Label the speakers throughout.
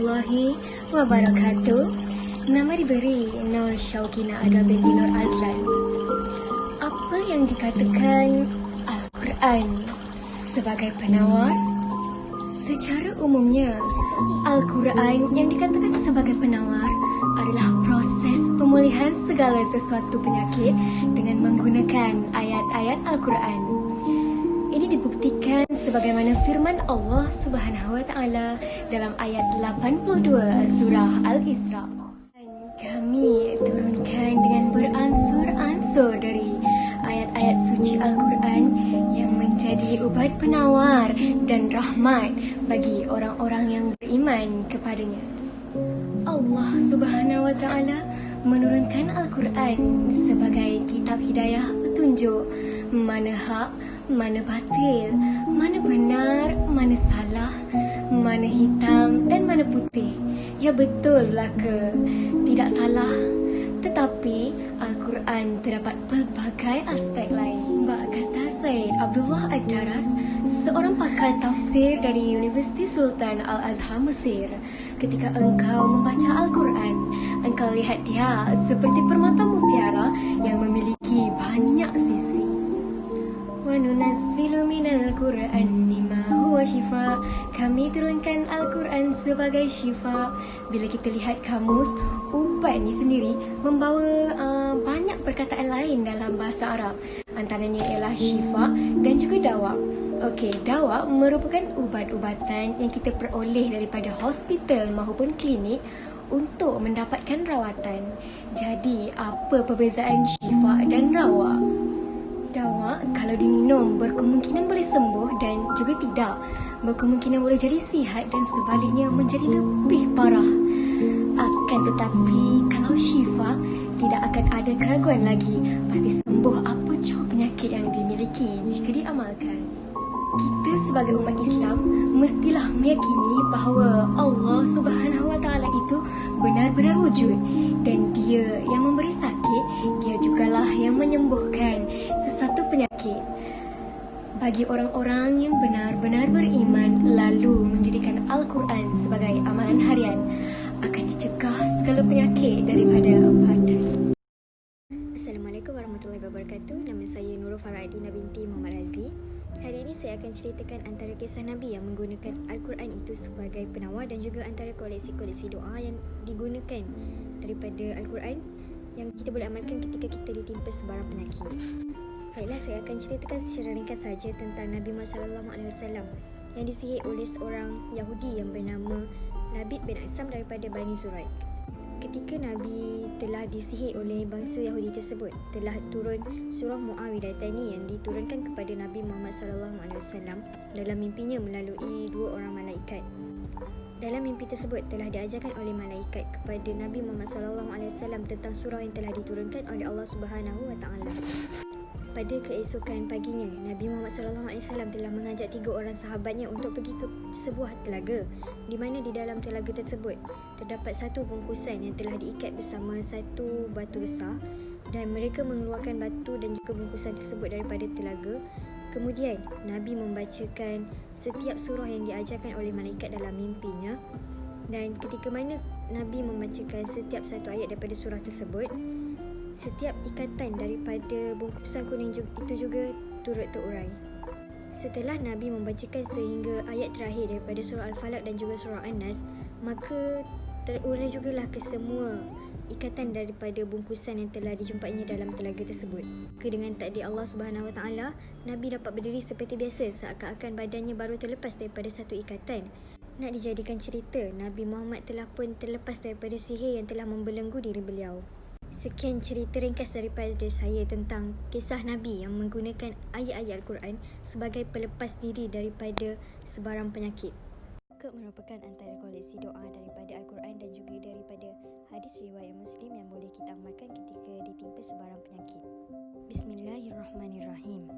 Speaker 1: warahmatullahi wabarakatuh. Nama diberi Nur Syaukina Ada binti Nur Azlan. Apa yang dikatakan Al-Quran sebagai penawar? Secara umumnya, Al-Quran yang dikatakan sebagai penawar adalah proses pemulihan segala sesuatu penyakit dengan menggunakan ayat-ayat Al-Quran. Ini dibuktikan sebagaimana firman Allah Subhanahu wa taala dalam ayat 82 surah Al-Isra. Kami turunkan dengan beransur-ansur dari ayat-ayat suci Al-Quran yang menjadi ubat penawar dan rahmat bagi orang-orang yang beriman kepadanya. Allah Subhanahu wa taala menurunkan Al-Quran sebagai kitab hidayah petunjuk mana hak, mana batil, mana benar, mana salah, mana hitam dan mana putih. Ya betul lah ke? Tidak salah. Tetapi Al-Quran terdapat pelbagai aspek lain. Bak kata Syed Abdullah Ad-Daras, seorang pakar tafsir dari Universiti Sultan Al-Azhar Mesir. Ketika engkau membaca Al-Quran, engkau lihat dia seperti permata mutiara yang memiliki banyak sisi. وَنُنَزِّلُ مِنَ الْقُرْآنِ مَا هُوَ شِفَاءٌ. Kami turunkan Al-Quran sebagai syifa. Bila kita lihat kamus, ubat ni sendiri membawa banyak perkataan lain dalam bahasa Arab. Antaranya ialah syifa dan juga dawa. Okey, dawa merupakan ubat-ubatan yang kita peroleh daripada hospital maupun klinik untuk mendapatkan rawatan. Jadi, apa perbezaan syifa dan dawa? Dawa kalau diminum berkemungkinan boleh sembuh dan juga tidak. Berkemungkinan boleh jadi sihat dan sebaliknya menjadi lebih parah. Akan tetapi kalau syifa, tidak akan ada keraguan lagi. Pasti sembuh apa jua penyakit yang dimiliki jika diamalkan. Kita sebagai umat Islam mestilah meyakini bahawa Allah Subhanahu wa taala itu benar-benar wujud dan Dia yang memberi sakit, Dia jugalah yang menyembuhkan sesuatu penyakit. Bagi orang-orang yang benar-benar beriman lalu menjadikan Al-Quran sebagai amalan harian, akan dicegah segala penyakit daripada badan.
Speaker 2: Assalamualaikum warahmatullahi wabarakatuh. Nama saya Nurul Faradina binti Muhammad Razli. Hari ini saya akan ceritakan antara kisah Nabi yang menggunakan Al-Quran itu sebagai penawar dan juga antara koleksi-koleksi doa yang digunakan daripada Al-Quran yang kita boleh amalkan ketika kita ditimpa sebarang penyakit. Baiklah, saya akan ceritakan secara ringkas saja tentang Nabi Muhammad SAW yang disihir oleh seorang Yahudi yang bernama Labid bin Asam daripada Bani Zuraik. Ketika Nabi telah disihir oleh bangsa Yahudi tersebut, telah turun surah Muawwidatani yang diturunkan kepada Nabi Muhammad SAW dalam mimpinya melalui dua orang malaikat. Dalam mimpi tersebut telah diajarkan oleh malaikat kepada Nabi Muhammad SAW tentang surah yang telah diturunkan oleh Allah Subhanahu wa taala. Pada keesokan paginya, Nabi Muhammad SAW telah mengajak 3 orang sahabatnya untuk pergi ke sebuah telaga, di mana di dalam telaga tersebut terdapat satu bungkusan yang telah diikat bersama satu batu besar, dan mereka mengeluarkan batu dan juga bungkusan tersebut daripada telaga. Kemudian Nabi membacakan setiap surah yang diajarkan oleh malaikat dalam mimpinya, dan ketika mana Nabi membacakan setiap satu ayat daripada surah tersebut, setiap ikatan daripada bungkusan kuning itu juga turut terurai. Setelah Nabi membacakan sehingga ayat terakhir daripada surah Al-Falaq dan juga surah An-Nas, maka terurai jugalah ke semua ikatan daripada bungkusan yang telah dijumpainya dalam telaga tersebut. Dengan takdir Allah Subhanahu wa taala, Nabi dapat berdiri seperti biasa seakan-akan badannya baru terlepas daripada satu ikatan. Nak dijadikan cerita, Nabi Muhammad telah pun terlepas daripada sihir yang telah membelenggu diri beliau. Sekian cerita ringkas daripada saya tentang kisah Nabi yang menggunakan ayat-ayat Al-Quran sebagai pelepas diri daripada sebarang penyakit. Ke merupakan antara koleksi doa daripada Al-Quran dan juga daripada hadis riwayat Muslim yang boleh kita amalkan ketika ditimpa sebarang penyakit. Bismillahirrahmanirrahim.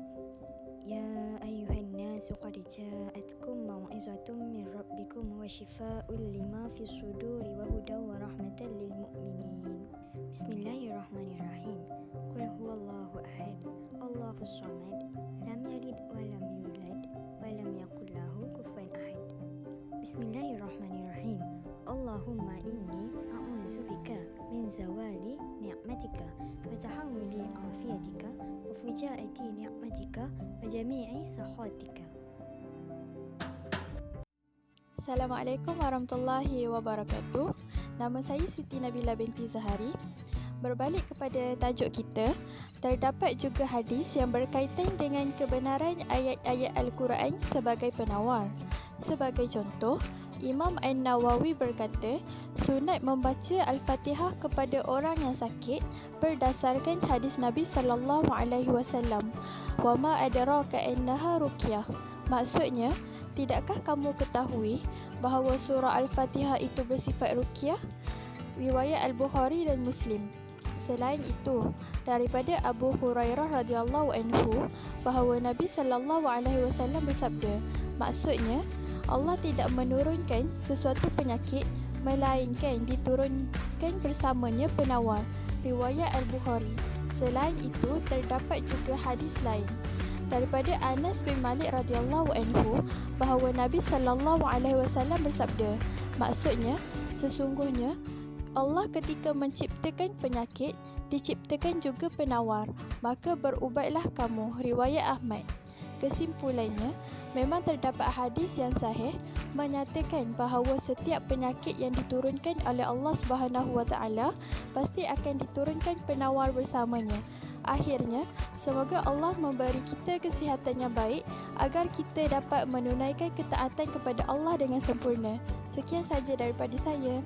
Speaker 2: Ya ayyuhan nasu qad ja'atkum mau'izatun min rabbikum wa shifaa'un lima fis suduri wa hudaw wa rahmatan lil mu'minin. Bismillahirrahmanirrahim. Qul huwallahu ahad, Allahus samad, lam yalid wa lam yulad wa lam yakul lahu kufuwan ahad. Bismillahirrahmanirrahim. Allahumma inni a'udzubika min zawali ni'matika wa tahawuli afiyatika wa fujaati ni'matika wa jami'i sakhatika.
Speaker 3: Assalamualaikum warahmatullahi wabarakatuh. Nama saya Siti Nabila binti Zahari. Berbalik kepada tajuk kita, terdapat juga hadis yang berkaitan dengan kebenaran ayat-ayat Al-Quran sebagai penawar. Sebagai contoh, Imam An-Nawawi berkata, sunat membaca Al-Fatihah kepada orang yang sakit berdasarkan hadis Nabi sallallahu alaihi wasallam. Wa ma adraka annaha ruqyah. Maksudnya, tidakkah kamu ketahui bahawa surah Al-Fatihah itu bersifat ruqyah? Riwayat Al-Bukhari dan Muslim. Selain itu, daripada Abu Hurairah radhiyallahu anhu bahawa Nabi sallallahu alaihi wasallam bersabda, maksudnya Allah tidak menurunkan sesuatu penyakit melainkan diturunkan bersamanya penawar. Riwayat Al-Bukhari. Selain itu, terdapat juga hadis lain daripada Anas bin Malik radhiyallahu anhu bahawa Nabi sallallahu alaihi wasallam bersabda, maksudnya sesungguhnya Allah ketika menciptakan penyakit, diciptakan juga penawar, maka berubatlah kamu. Riwayat Ahmad. Kesimpulannya, memang terdapat hadis yang sahih menyatakan bahawa setiap penyakit yang diturunkan oleh Allah Subhanahu Wa Taala pasti akan diturunkan penawar bersamanya. Akhirnya, semoga Allah memberi kita kesihatan yang baik agar kita dapat menunaikan ketaatan kepada Allah dengan sempurna. Sekian saja daripada saya.